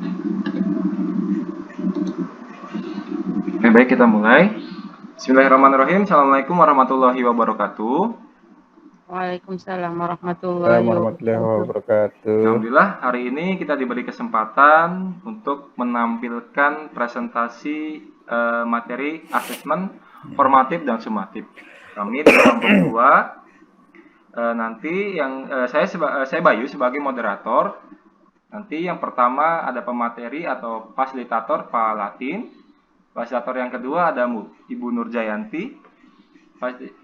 Oke, baik, kita mulai. Bismillahirrahmanirrahim. Assalamualaikum warahmatullahi wabarakatuh. Waalaikumsalam warahmatullahi Warahmatullahi wabarakatuh. wabarakatuh. Alhamdulillah, hari ini kita diberi kesempatan untuk menampilkan presentasi materi asesmen formatif dan sumatif. Kami di kelompok 2. Nanti saya Bayu sebagai moderator. Nanti yang pertama ada pemateri atau fasilitator Pak Latin. Fasilitator yang kedua ada Ibu Nurjayanti.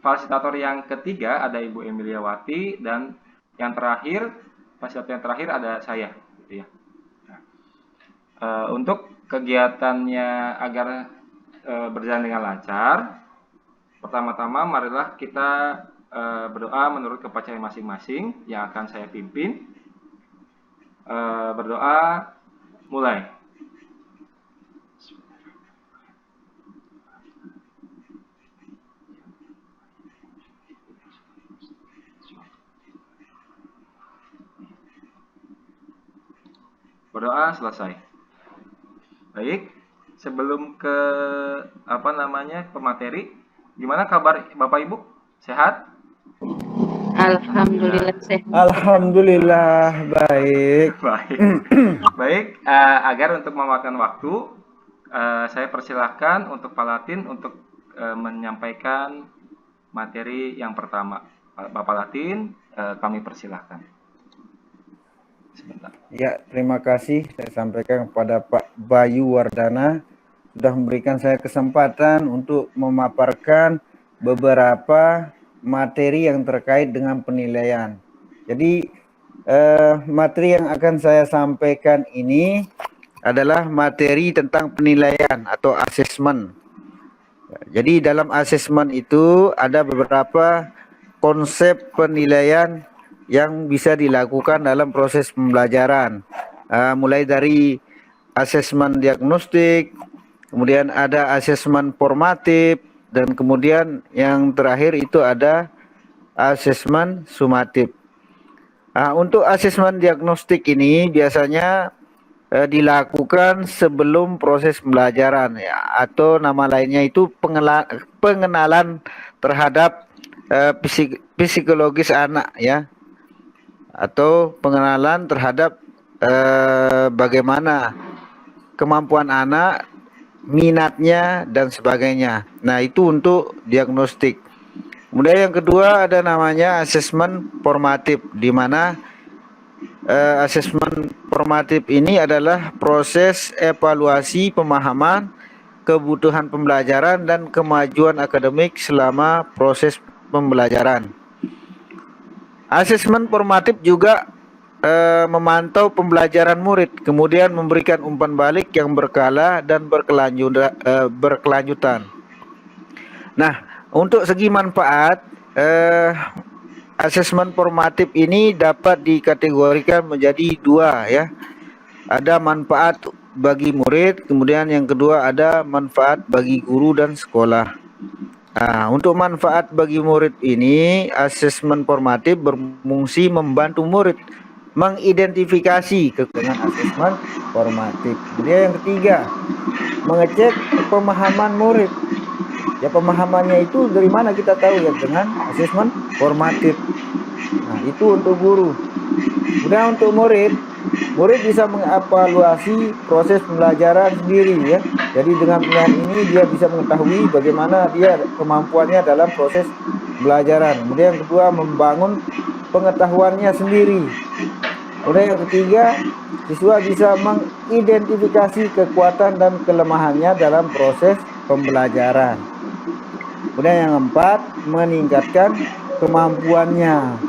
Fasilitator yang ketiga ada Ibu Emiliawati, dan yang terakhir, fasilitator yang terakhir ada saya, gitu ya. Untuk kegiatannya agar berjalan dengan lancar, pertama-tama marilah kita berdoa menurut kepercayaan masing-masing yang akan saya pimpin. Berdoa, mulai. Berdoa selesai. Baik, sebelum ke pemateri, gimana kabar Bapak Ibu? Sehat? Alhamdulillah sehat. Alhamdulillah baik. Baik, agar untuk memakan waktu, saya persilahkan untuk Pak Latin untuk menyampaikan materi yang pertama. Bapak Latin, kami persilahkan. Sebentar. Ya, terima kasih saya sampaikan kepada Pak Bayu Wardana sudah memberikan saya kesempatan untuk memaparkan beberapa materi yang terkait dengan penilaian. Jadi materi yang akan saya sampaikan ini adalah materi tentang penilaian atau asesmen. Jadi dalam asesmen itu ada beberapa konsep penilaian yang bisa dilakukan dalam proses pembelajaran, mulai dari asesmen diagnostik, kemudian ada asesmen formatif, dan kemudian yang terakhir itu ada asesmen sumatif. Untuk asesmen diagnostik ini biasanya dilakukan sebelum proses pembelajaran, ya, atau nama lainnya itu pengenalan terhadap psikologis anak, ya, atau pengenalan terhadap bagaimana kemampuan anak, minatnya, dan sebagainya. Nah, itu untuk diagnostik. Kemudian yang kedua ada namanya asesmen formatif, di mana asesmen formatif ini adalah proses evaluasi pemahaman, kebutuhan pembelajaran, dan kemajuan akademik selama proses pembelajaran. Asesmen formatif juga memantau pembelajaran murid, kemudian memberikan umpan balik yang berkala dan berkelanjutan. Nah, untuk segi manfaat, asesmen formatif ini dapat dikategorikan menjadi dua, ya. Ada manfaat bagi murid, kemudian yang kedua ada manfaat bagi guru dan sekolah. Nah, untuk manfaat bagi murid ini, asesmen formatif berfungsi membantu murid mengidentifikasi kekurangan asesmen formatif. Kemudian yang ketiga, mengecek pemahaman murid. Ya, pemahamannya itu dari mana kita tahu, ya, dengan asesmen formatif. Nah, itu untuk guru. Kemudian untuk murid bisa mengevaluasi proses pembelajaran sendiri, ya. Jadi dengan penilaian ini dia bisa mengetahui bagaimana dia kemampuannya dalam proses pembelajaran. Kemudian yang kedua, membangun pengetahuannya sendiri. Kemudian yang ketiga, siswa bisa mengidentifikasi kekuatan dan kelemahannya dalam proses pembelajaran. Kemudian yang keempat, meningkatkan kemampuannya.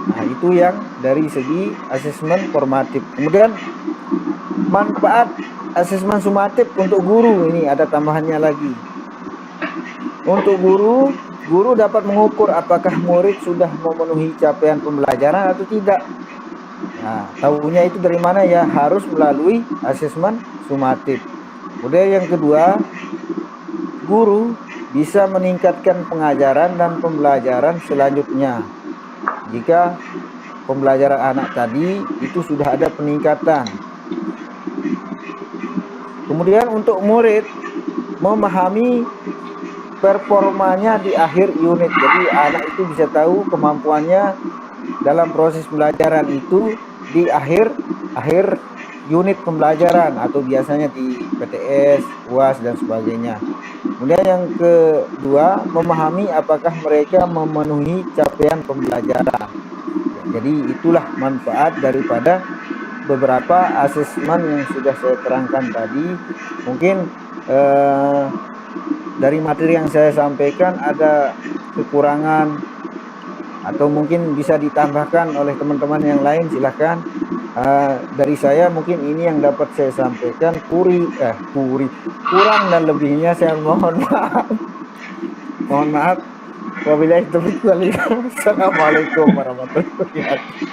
Nah, itu yang dari segi asesmen formatif. Kemudian manfaat asesmen sumatif untuk guru, ini ada tambahannya lagi. Untuk guru dapat mengukur apakah murid sudah memenuhi capaian pembelajaran atau tidak. Nah, tahunya itu dari mana, ya, harus melalui asesmen sumatif. Kemudian yang kedua, guru bisa meningkatkan pengajaran dan pembelajaran selanjutnya. Jika pembelajaran anak tadi itu sudah ada peningkatan. Kemudian untuk murid memahami performanya di akhir unit. Jadi anak itu bisa tahu kemampuannya dalam proses pembelajaran itu di akhir unit pembelajaran atau biasanya di PTS, UAS dan sebagainya. Kemudian yang kedua, memahami apakah mereka memenuhi capaian pembelajaran. Jadi itulah manfaat daripada beberapa asesmen yang sudah saya terangkan tadi. Mungkin dari materi yang saya sampaikan ada kekurangan atau mungkin bisa ditambahkan oleh teman-teman yang lain, silahkan. Dari saya mungkin ini yang dapat saya sampaikan. Kurang dan lebihnya saya mohon maaf. Mohon maaf. Wabillahi taufiq wal hidayah. Assalamualaikum warahmatullahi wabarakatuh.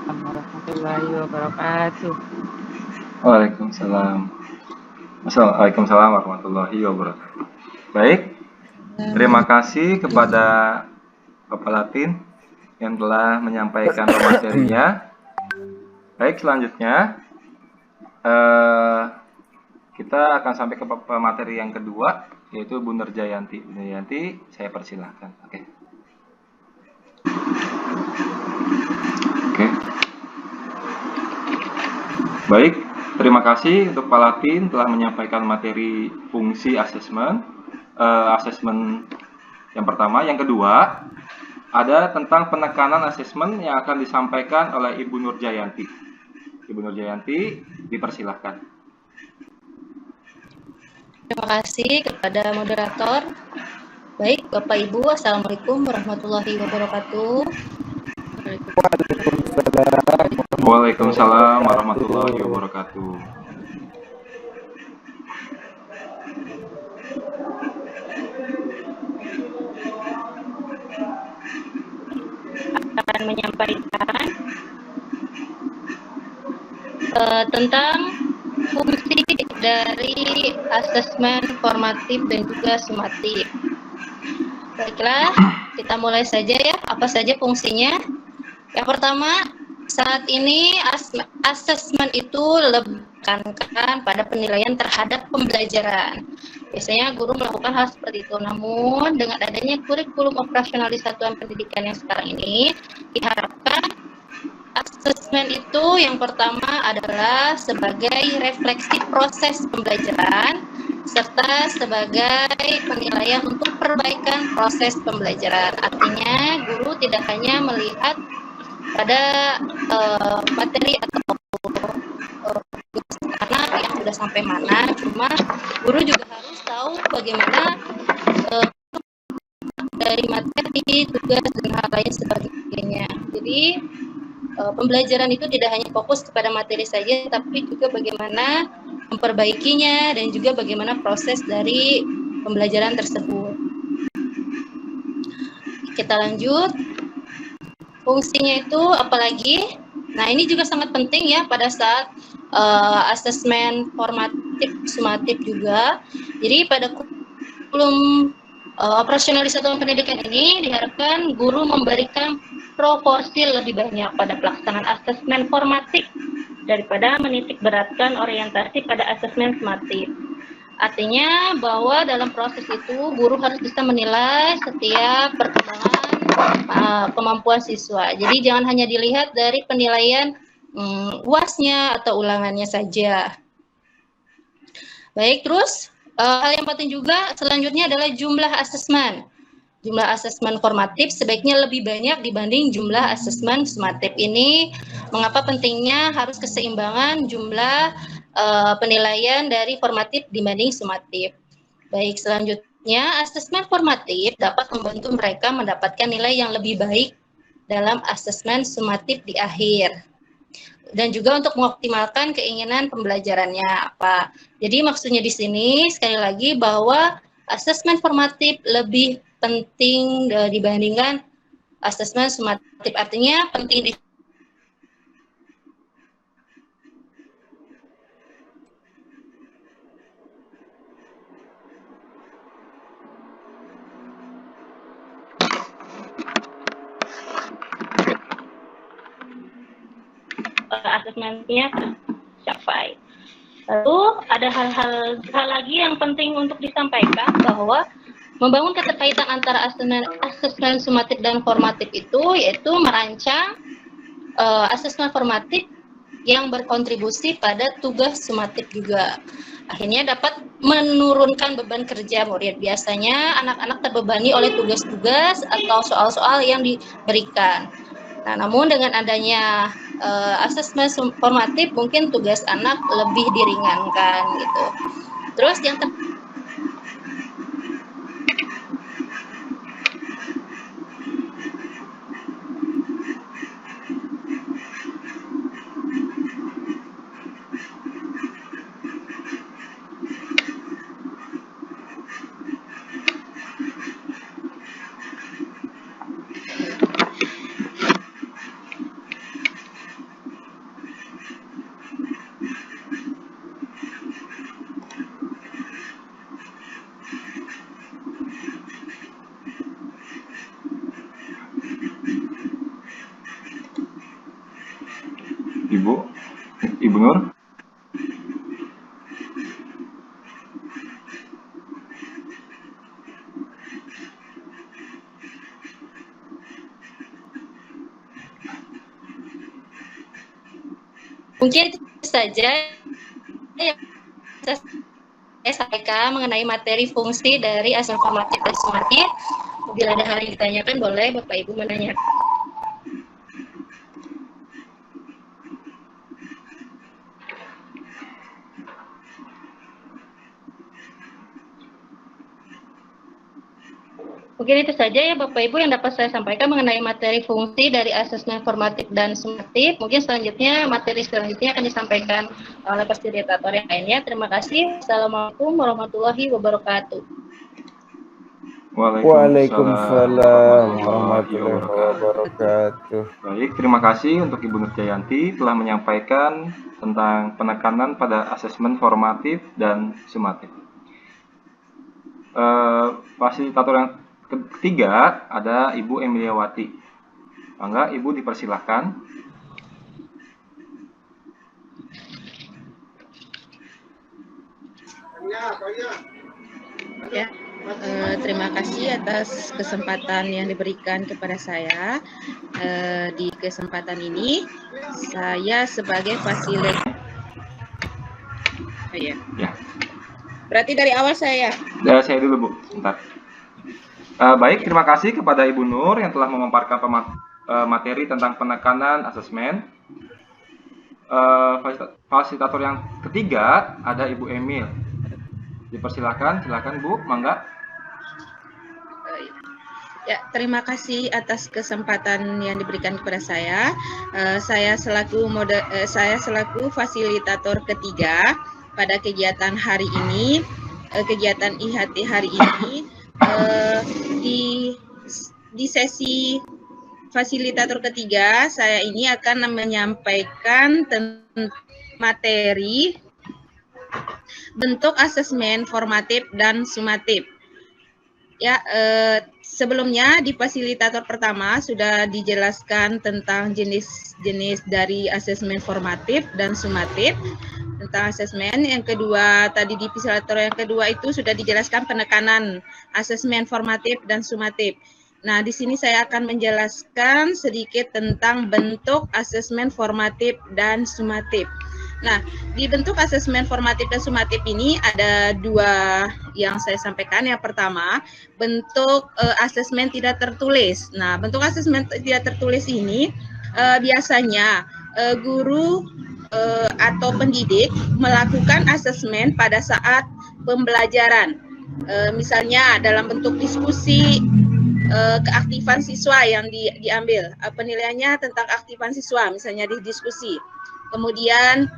Warahmatullahi wabarakatuh. Waalaikumsalam. Waalaikumsalam warahmatullahi wabarakatuh. Baik, terima kasih kepada Bapak Latin yang telah menyampaikan materinya. Baik, selanjutnya kita akan sampai ke materi yang kedua, yaitu Bu Nur Jayanti. Bu Nur Jayanti, saya persilahkan. Oke. Baik, terima kasih untuk Pak Latin telah menyampaikan materi fungsi asesmen. Asesmen yang pertama, yang kedua ada tentang penekanan asesmen yang akan disampaikan oleh Ibu Nur Jayanti. Ibu Nur Jayanti, dipersilahkan. Terima kasih kepada moderator. Baik, Bapak Ibu, Assalamualaikum warahmatullahi wabarakatuh. Waalaikumsalam warahmatullahi wabarakatuh. Akan menyampaikan tentang fungsi dari asesmen formatif dan juga sumatif. Baiklah, kita mulai saja ya. Apa saja fungsinya? Yang pertama, saat ini asesmen itu lebih menekankan pada penilaian terhadap pembelajaran. Biasanya guru melakukan hal seperti itu. Namun dengan adanya kurikulum operasional di satuan pendidikan yang sekarang ini, diharapkan asesmen itu yang pertama adalah sebagai refleksi proses pembelajaran serta sebagai penilaian untuk perbaikan proses pembelajaran. Artinya guru tidak hanya melihat pada materi atau anak yang sudah sampai mana, cuma guru juga harus tahu bagaimana dari materi, tugas, dan hal lain sebagainya. Jadi pembelajaran itu tidak hanya fokus kepada materi saja, tapi juga bagaimana memperbaikinya dan juga bagaimana proses dari pembelajaran tersebut. Kita lanjut. Fungsinya itu apalagi? Nah, ini juga sangat penting ya pada saat asesmen formatif, sumatif juga. Jadi pada kurikulum operasional di satuan pendidikan ini diharapkan guru memberikan proporsi lebih banyak pada pelaksanaan asesmen formatif daripada menitik beratkan orientasi pada asesmen sumatif. Artinya bahwa dalam proses itu guru harus bisa menilai setiap perkembangan kemampuan siswa. Jadi jangan hanya dilihat dari penilaian UAS-nya atau ulangannya saja. Baik, terus hal yang penting juga selanjutnya adalah jumlah asesmen. Jumlah asesmen formatif sebaiknya lebih banyak dibanding jumlah asesmen sumatif. Ini mengapa pentingnya harus keseimbangan jumlah penilaian dari formatif dibanding sumatif. Baik, selanjutnya asesmen formatif dapat membantu mereka mendapatkan nilai yang lebih baik dalam asesmen sumatif di akhir. Dan juga untuk mengoptimalkan keinginan pembelajarannya apa. Jadi maksudnya di sini sekali lagi bahwa asesmen formatif lebih penting dibandingkan asesmen sumatif. Artinya penting di asesmennya tercapai. Lalu ada hal lagi yang penting untuk disampaikan bahwa membangun keterkaitan antara asesmen sumatif dan formatif itu yaitu merancang asesmen formatif yang berkontribusi pada tugas sumatif juga. Akhirnya dapat menurunkan beban kerja murid. Biasanya anak-anak terbebani oleh tugas-tugas atau soal-soal yang diberikan. Nah, namun dengan adanya asesmen formatif mungkin tugas anak lebih diringankan gitu. Terus yang Ibu Nur. mungkin itu saja yang saya sampaikan mengenai materi fungsi dari asesmen formatif dan sumatif. Bila ada hal yang ditanyakan, boleh Bapak Ibu menanyakan. Mungkin itu saja ya Bapak Ibu yang dapat saya sampaikan mengenai materi fungsi dari asesmen formatif dan sumatif. Mungkin selanjutnya materi selanjutnya akan disampaikan oleh fasilitator yang lainnya. Terima kasih. Assalamualaikum warahmatullahi wabarakatuh. Waalaikumsalam warahmatullahi wabarakatuh. Baik, terima kasih untuk Ibu Nur Jayanti telah menyampaikan tentang penekanan pada asesmen formatif dan sumatif. Fasilitator yang ketiga ada Ibu Emiliawati. Mangga Ibu dipersilahkan. Ya, terima kasih atas kesempatan yang diberikan kepada saya. Di kesempatan ini, saya sebagai fasilitator. Ya. Berarti dari awal saya. Saya dulu Bu, sebentar. Baik, terima kasih kepada Ibu Nur yang telah memaparkan materi tentang penekanan asesmen. Fasilitator yang ketiga ada Ibu Emil. Dipersilakan, silakan Bu, mangga. Ya, terima kasih atas kesempatan yang diberikan kepada saya. Saya selaku fasilitator ketiga pada kegiatan hari ini, kegiatan IHT hari ini. Di sesi fasilitator ketiga, saya ini akan menyampaikan tentang materi bentuk asesmen formatif dan sumatif. Ya, sebelumnya di fasilitator pertama sudah dijelaskan tentang jenis-jenis dari asesmen formatif dan sumatif. Tentang asesmen yang kedua, tadi di fasilitator yang kedua itu sudah dijelaskan penekanan asesmen formatif dan sumatif. Nah, di sini saya akan menjelaskan sedikit tentang bentuk asesmen formatif dan sumatif. Nah, di bentuk asesmen formatif dan sumatif ini ada dua yang saya sampaikan. Yang pertama, bentuk asesmen tidak tertulis. Nah, bentuk asesmen tidak tertulis ini biasanya guru atau pendidik melakukan asesmen pada saat pembelajaran. Misalnya dalam bentuk diskusi, keaktifan siswa yang diambil, penilaiannya tentang aktifan siswa, misalnya di diskusi. Kemudian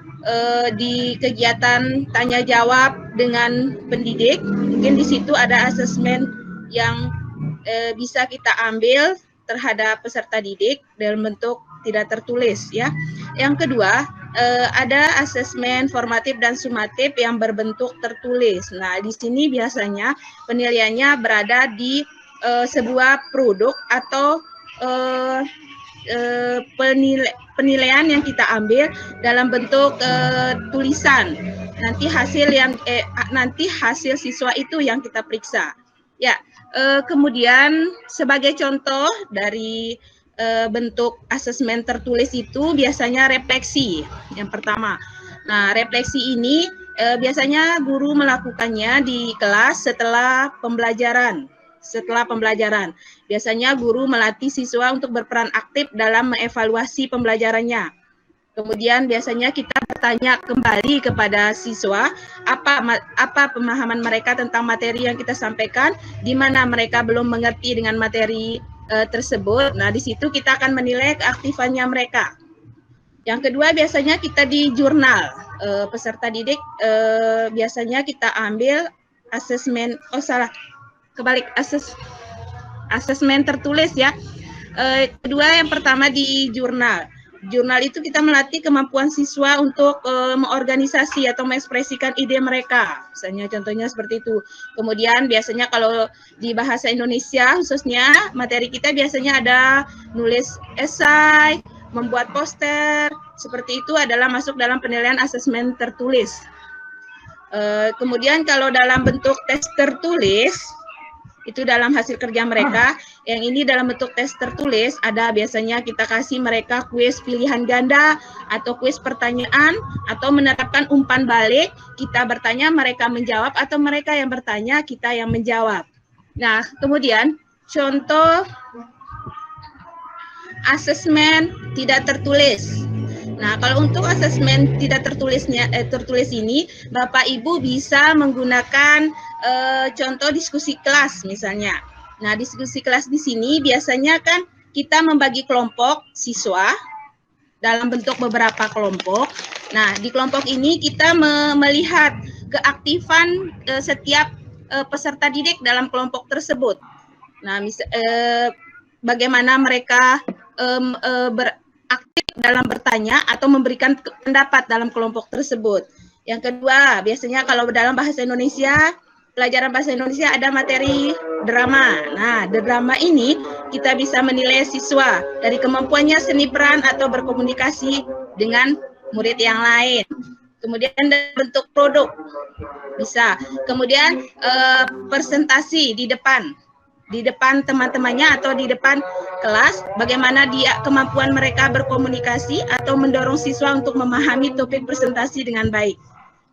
di kegiatan tanya jawab dengan pendidik, mungkin di situ ada asesmen yang bisa kita ambil terhadap peserta didik dalam bentuk tidak tertulis, ya. Yang kedua, ada asesmen formatif dan sumatif yang berbentuk tertulis. Nah, di sini biasanya penilaiannya berada di sebuah produk atau penilaian yang kita ambil dalam bentuk tulisan. Nanti hasil siswa itu yang kita periksa. Ya, kemudian sebagai contoh dari bentuk asesmen tertulis itu biasanya refleksi yang pertama. Nah, refleksi ini biasanya guru melakukannya di kelas setelah pembelajaran. Biasanya guru melatih siswa untuk berperan aktif dalam mengevaluasi pembelajarannya. Kemudian biasanya kita bertanya kembali kepada siswa apa pemahaman mereka tentang materi yang kita sampaikan, di mana mereka belum mengerti dengan materi tersebut. Nah, di situ kita akan menilai keaktifannya mereka. Yang kedua biasanya kita di jurnal. Peserta didik biasanya kita ambil asesmen, asesmen tertulis ya. Kedua yang pertama di jurnal. Jurnal itu kita melatih kemampuan siswa untuk mengorganisasi atau mengekspresikan ide mereka. Misalnya contohnya seperti itu. Kemudian biasanya kalau di bahasa Indonesia khususnya materi kita biasanya ada nulis esai, membuat poster, seperti itu adalah masuk dalam penilaian asesmen tertulis. Kemudian kalau dalam bentuk tes tertulis, itu dalam hasil kerja mereka, yang ini dalam bentuk tes tertulis, ada biasanya kita kasih mereka kuis pilihan ganda, atau kuis pertanyaan, atau menerapkan umpan balik, kita bertanya, mereka menjawab, atau mereka yang bertanya, kita yang menjawab. Nah, kemudian contoh asesmen tidak tertulis. Nah, kalau untuk asesmen tidak tertulis ini, Bapak Ibu bisa menggunakan contoh diskusi kelas misalnya. Nah, diskusi kelas di sini biasanya kan kita membagi kelompok siswa dalam bentuk beberapa kelompok. Nah, di kelompok ini kita melihat keaktifan setiap peserta didik dalam kelompok tersebut. Nah, bagaimana mereka beraktif dalam bertanya atau memberikan pendapat dalam kelompok tersebut. Yang kedua, biasanya kalau dalam bahasa Indonesia, pelajaran bahasa Indonesia ada materi drama. Nah, drama ini kita bisa menilai siswa dari kemampuannya seni peran atau berkomunikasi dengan murid yang lain. Kemudian bentuk produk bisa. Kemudian presentasi di depan teman-temannya atau di depan kelas, bagaimana kemampuan mereka berkomunikasi atau mendorong siswa untuk memahami topik presentasi dengan baik.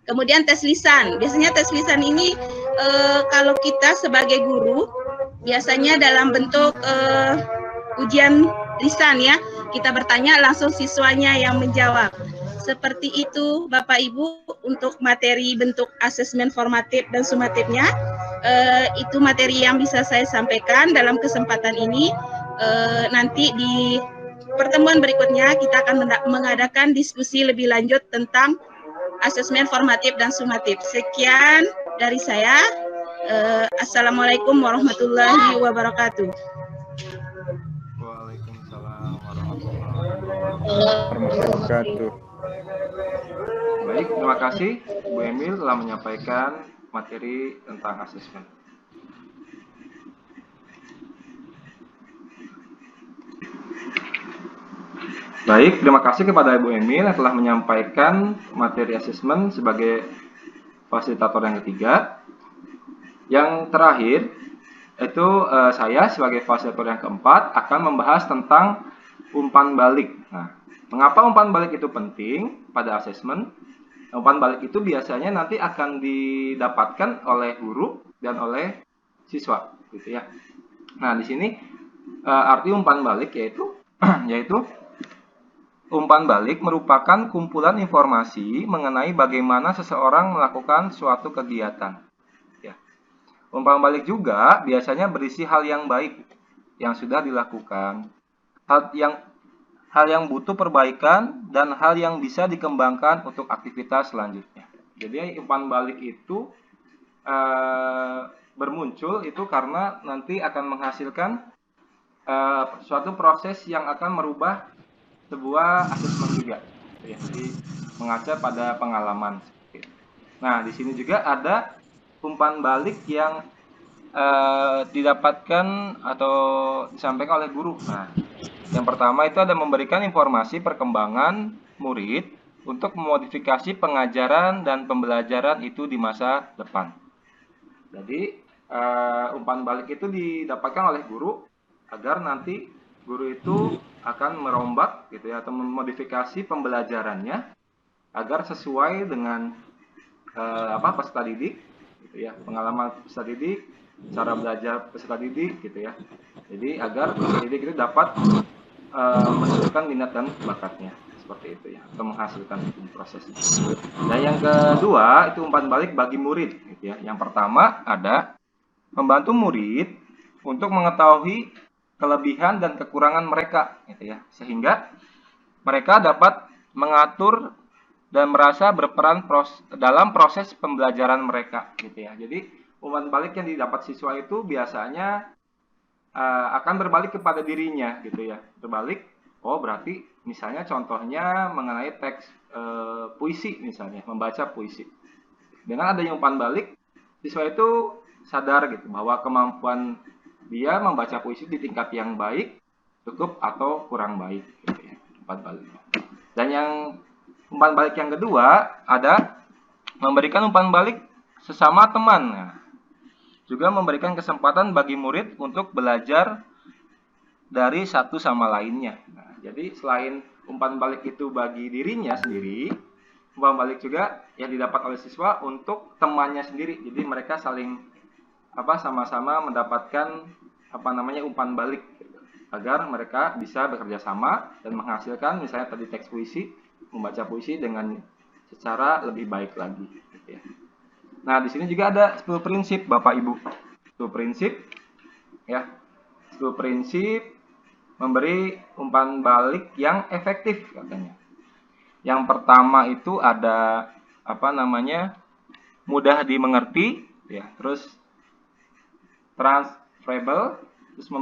Kemudian tes lisan, biasanya tes lisan ini kalau kita sebagai guru, biasanya dalam bentuk ujian lisan ya, kita bertanya langsung siswanya yang menjawab. Seperti itu Bapak Ibu untuk materi bentuk asesmen formatif dan sumatifnya. Itu materi yang bisa saya sampaikan dalam kesempatan ini. Nanti di pertemuan berikutnya kita akan mengadakan diskusi lebih lanjut tentang asesmen formatif dan sumatif. Sekian dari saya. Assalamualaikum warahmatullahi wabarakatuh. Waalaikumsalam warahmatullahi wabarakatuh. Baik, terima kasih Bu Emil telah menyampaikan materi tentang asesmen. Baik, terima kasih kepada Ibu Emil yang telah menyampaikan materi asesmen sebagai fasilitator yang ketiga. Yang terakhir, itu saya sebagai fasilitator yang keempat akan membahas tentang umpan balik. Nah, mengapa umpan balik itu penting pada asesmen? Umpan balik itu biasanya nanti akan didapatkan oleh guru dan oleh siswa, gitu ya. Nah, di sini arti umpan balik yaitu umpan balik merupakan kumpulan informasi mengenai bagaimana seseorang melakukan suatu kegiatan. Ya. Umpan balik juga biasanya berisi hal yang baik yang sudah dilakukan, hal yang butuh perbaikan, dan hal yang bisa dikembangkan untuk aktivitas selanjutnya. Jadi umpan balik itu bermuncul itu karena nanti akan menghasilkan suatu proses yang akan merubah sebuah asesmen juga. Jadi mengaca pada pengalaman. Nah, di sini juga ada umpan balik yang didapatkan atau disampaikan oleh guru. Nah, Yang pertama itu ada memberikan informasi perkembangan murid untuk memodifikasi pengajaran dan pembelajaran itu di masa depan. Jadi umpan balik itu didapatkan oleh guru agar nanti guru itu akan merombak gitu ya, atau memodifikasi pembelajarannya agar sesuai dengan peserta didik gitu ya, pengalaman peserta didik, cara belajar peserta didik gitu ya. Jadi agar peserta didik itu dapat menunjukkan minat dan bakatnya seperti itu ya, atau menghasilkan prosesnya. Dan yang kedua itu umpan balik bagi murid gitu ya. Yang pertama ada membantu murid untuk mengetahui kelebihan dan kekurangan mereka gitu ya, sehingga mereka dapat mengatur dan merasa berperan dalam proses pembelajaran mereka gitu ya. Jadi umpan balik yang didapat siswa itu biasanya akan berbalik kepada dirinya gitu ya. Berbalik, oh berarti misalnya contohnya mengenai teks puisi misalnya, membaca puisi. Dengan adanya umpan balik, siswa itu sadar gitu bahwa kemampuan dia membaca puisi di tingkat yang baik, cukup atau kurang baik gitu ya, umpan balik. Dan yang umpan balik yang kedua ada memberikan umpan balik sesama teman. Nah, juga memberikan kesempatan bagi murid untuk belajar dari satu sama lainnya. Nah, jadi selain umpan balik itu bagi dirinya sendiri, umpan balik juga yang didapat oleh siswa untuk temannya sendiri. Jadi mereka saling sama-sama mendapatkan umpan balik gitu, agar mereka bisa bekerja sama dan menghasilkan misalnya tadi teks puisi, membaca puisi dengan secara lebih baik lagi gitu ya. Nah, di sini juga ada 10 prinsip Bapak Ibu. 10 prinsip ya. 10 prinsip memberi umpan balik yang efektif katanya. Yang pertama itu ada mudah dimengerti ya, terus transferable, terus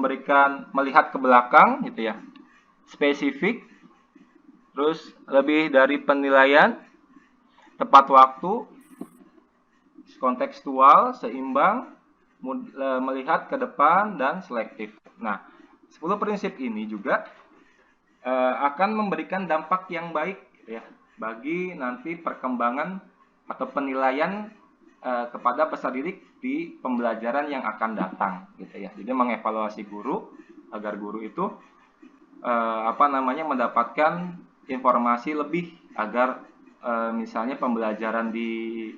melihat ke belakang gitu ya. Spesifik, terus lebih dari penilaian, tepat waktu, kontekstual, seimbang, melihat ke depan, dan selektif. Nah, 10 prinsip ini juga akan memberikan dampak yang baik gitu ya, bagi nanti perkembangan atau penilaian kepada peserta didik di pembelajaran yang akan datang gitu ya. Jadi mengevaluasi guru agar guru itu mendapatkan informasi lebih agar misalnya pembelajaran di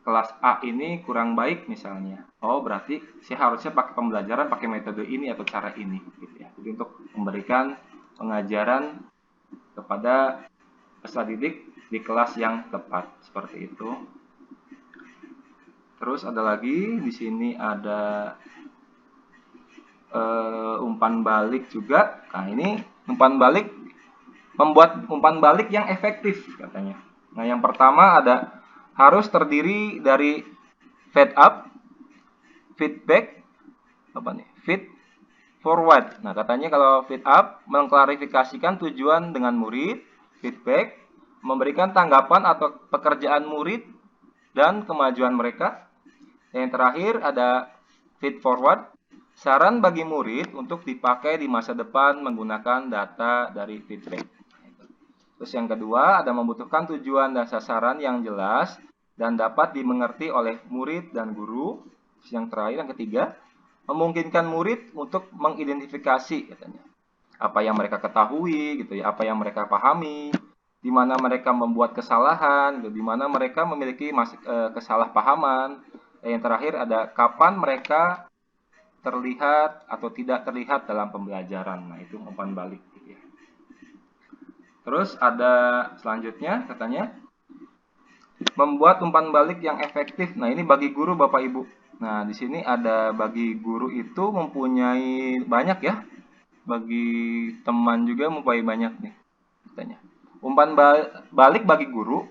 kelas A ini kurang baik misalnya. Oh, berarti saya harusnya pakai metode ini atau cara ini gitu ya. Jadi untuk memberikan pengajaran kepada peserta didik di kelas yang tepat seperti itu. Terus ada lagi di sini ada umpan balik juga. Nah, ini umpan balik, membuat umpan balik yang efektif katanya. Nah, yang pertama ada harus terdiri dari feed up, feedback, feed forward. Nah, katanya kalau feed up mengklarifikasikan tujuan dengan murid, feedback memberikan tanggapan atau pekerjaan murid dan kemajuan mereka. Yang terakhir ada feed forward, saran bagi murid untuk dipakai di masa depan menggunakan data dari feedback. Terus yang kedua ada membutuhkan tujuan dan sasaran yang jelas dan dapat dimengerti oleh murid dan guru. Terus yang terakhir, yang ketiga, memungkinkan murid untuk mengidentifikasi katanya apa yang mereka ketahui gitu ya, apa yang mereka pahami, di mana mereka membuat kesalahan, di mana mereka memiliki kesalahpahaman. Dan yang terakhir ada kapan mereka terlihat atau tidak terlihat dalam pembelajaran. Nah, itu umpan balik gitu ya. Terus ada selanjutnya katanya membuat umpan balik yang efektif. Nah, ini bagi guru Bapak Ibu. Nah, di sini ada bagi guru itu mempunyai banyak ya. Bagi teman juga mempunyai banyak nih katanya. Umpan balik bagi guru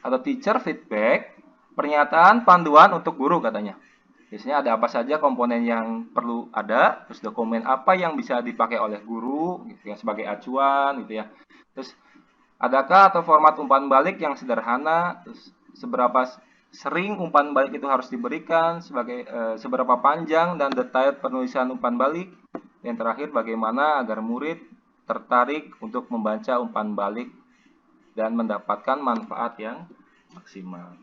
atau teacher feedback, pernyataan panduan untuk guru katanya. Biasanya ada apa saja komponen yang perlu ada, terus dokumen apa yang bisa dipakai oleh guru gitu ya, sebagai acuan gitu ya. Terus adakah atau format umpan balik yang sederhana, terus seberapa sering umpan balik itu harus diberikan, sebagai seberapa panjang dan detail penulisan umpan balik, Yang terakhir, bagaimana agar murid tertarik untuk membaca umpan balik dan mendapatkan manfaat yang maksimal.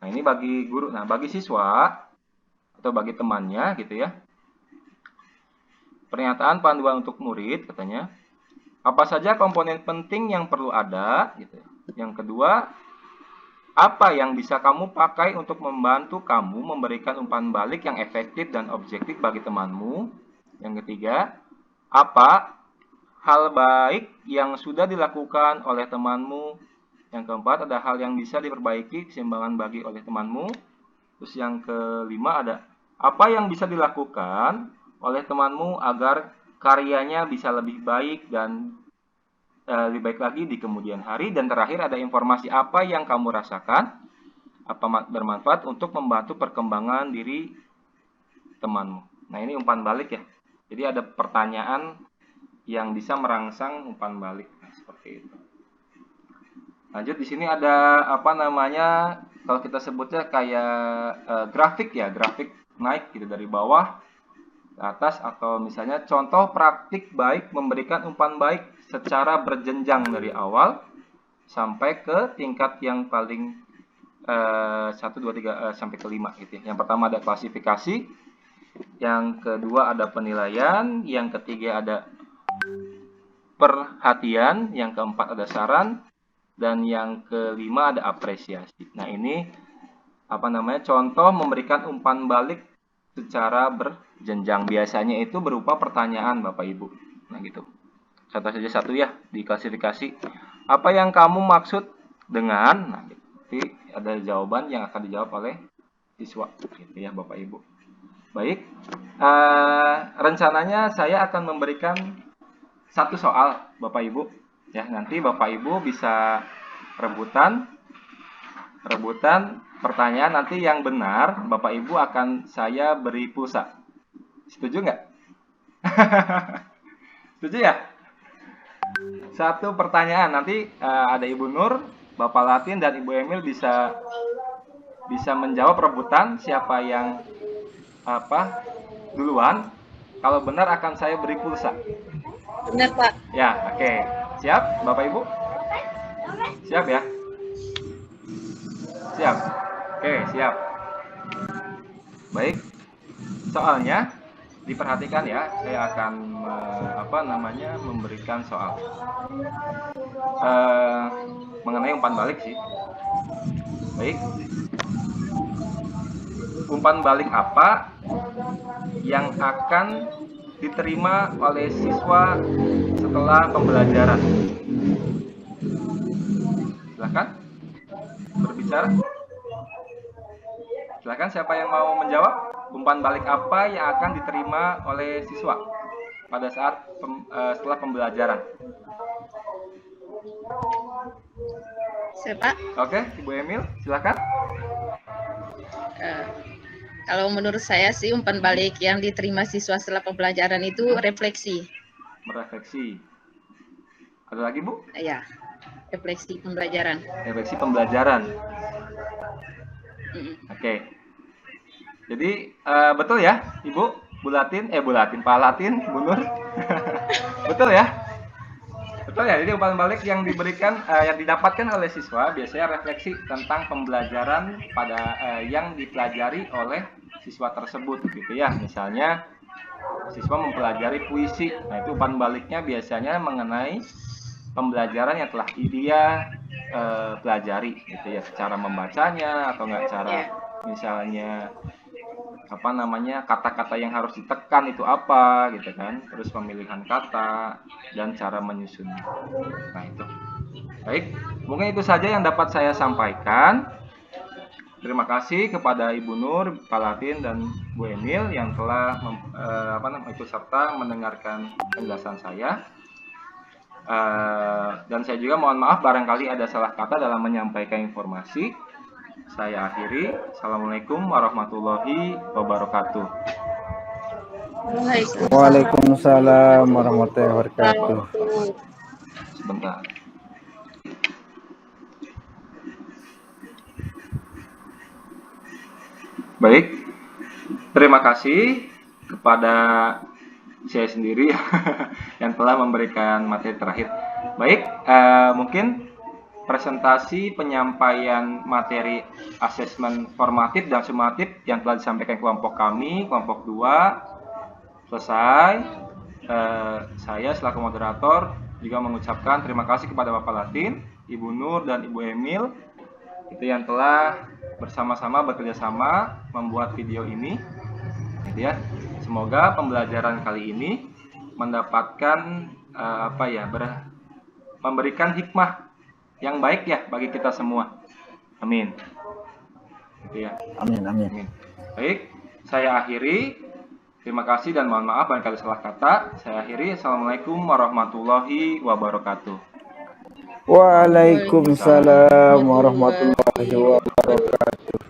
Nah, ini bagi guru. Nah, bagi siswa atau bagi temannya gitu ya. Pernyataan panduan untuk murid katanya, apa saja komponen penting yang perlu ada gitu. Yang kedua, apa yang bisa kamu pakai untuk membantu kamu memberikan umpan balik yang efektif dan objektif bagi temanmu. Yang ketiga, apa hal baik yang sudah dilakukan oleh temanmu. Yang keempat, ada hal yang bisa diperbaiki, keseimbangan bagi oleh temanmu. Terus yang kelima ada, apa yang bisa dilakukan oleh temanmu agar karyanya bisa lebih baik dan lebih baik lagi di kemudian hari. Dan terakhir ada informasi apa yang kamu rasakan, apa bermanfaat untuk membantu perkembangan diri temanmu. Nah, ini umpan balik ya. Jadi ada pertanyaan yang bisa merangsang umpan balik. Nah, seperti itu. Lanjut, di sini ada apa namanya, kalau kita sebutnya kayak grafik ya, grafik naik gitu dari bawah ke atas, atau misalnya contoh praktik baik memberikan umpan baik secara berjenjang dari awal sampai ke tingkat yang paling 1, 2, 3 sampai ke 5 gitu ya. Yang pertama ada klasifikasi, yang kedua ada penilaian, yang ketiga ada perhatian, yang keempat ada saran, dan yang kelima ada apresiasi. Nah, ini apa namanya, contoh memberikan umpan balik secara berjenjang. Biasanya itu berupa pertanyaan Bapak Ibu. Nah, gitu. Contoh saja satu ya di klasifikasi. Apa yang kamu maksud dengan? Nah, gitu. Jadi ada jawaban yang akan dijawab oleh siswa gitu ya Bapak Ibu. Baik. Rencananya saya akan memberikan satu soal Bapak Ibu. Ya, nanti Bapak Ibu bisa rebutan pertanyaan, nanti yang benar Bapak Ibu akan saya beri pulsa. Setuju nggak? Setuju ya? Satu pertanyaan, nanti ada Ibu Nur, Bapak Latin, dan Ibu Emil bisa menjawab rebutan siapa yang duluan. Kalau benar akan saya beri pulsa. Benar, Pak. Ya, oke. Siap, Bapak Ibu? Siap ya? Siap. Oke, siap. Baik. Soalnya diperhatikan ya, saya akan memberikan soal mengenai umpan balik sih. Baik. Umpan balik apa yang akan diterima oleh siswa setelah pembelajaran? Silakan berbicara. Silakan, siapa yang mau menjawab? Umpan balik apa yang akan diterima oleh siswa pada saat setelah pembelajaran? Siapa? Oke, Ibu Emil, silakan. Kalau menurut saya sih umpan balik yang diterima siswa setelah pembelajaran itu refleksi. Merefleksi. Ada lagi, Bu? Ya, refleksi pembelajaran. Refleksi pembelajaran. Oke. Jadi betul ya, Ibu, Bu Latin, Pak Latin, Bu Nur. Betul ya? Betul ya. Jadi umpan balik yang diberikan, yang didapatkan oleh siswa biasanya refleksi tentang pembelajaran pada yang dipelajari oleh siswa tersebut gitu ya. Misalnya siswa mempelajari puisi. Nah, itu umpan baliknya biasanya mengenai pembelajaran yang telah dia pelajari gitu ya, cara membacanya atau enggak, cara misalnya kata-kata yang harus ditekan itu apa gitu kan, terus pemilihan kata dan cara menyusun. Nah, itu. Baik, mungkin itu saja yang dapat saya sampaikan. Terima kasih kepada Ibu Nur, Pak Latin, dan Bu Emil yang telah ikut serta mendengarkan penjelasan saya. Dan saya juga mohon maaf barangkali ada salah kata dalam menyampaikan informasi. Saya akhiri. Assalamualaikum warahmatullahi wabarakatuh. Waalaikumsalam warahmatullahi wabarakatuh. Sebentar. Baik, terima kasih kepada saya sendiri yang telah memberikan materi terakhir. Baik, mungkin presentasi penyampaian materi asesmen formatif dan sumatif yang telah disampaikan kelompok kami, kelompok 2, selesai. Saya selaku moderator juga mengucapkan terima kasih kepada Bapak Latin, Ibu Nur, dan Ibu Emil itu yang telah bersama-sama bekerjasama membuat video ini, gitu ya. Semoga pembelajaran kali ini mendapatkan memberikan hikmah yang baik ya bagi kita semua. Amin. Gitu ya. Amin, amin. Amin. Baik, saya akhiri. Terima kasih dan mohon maaf barangkali salah kata. Saya akhiri. Assalamualaikum warahmatullahi wabarakatuh. Waalaikumsalam warahmatullahi wabarakatuh.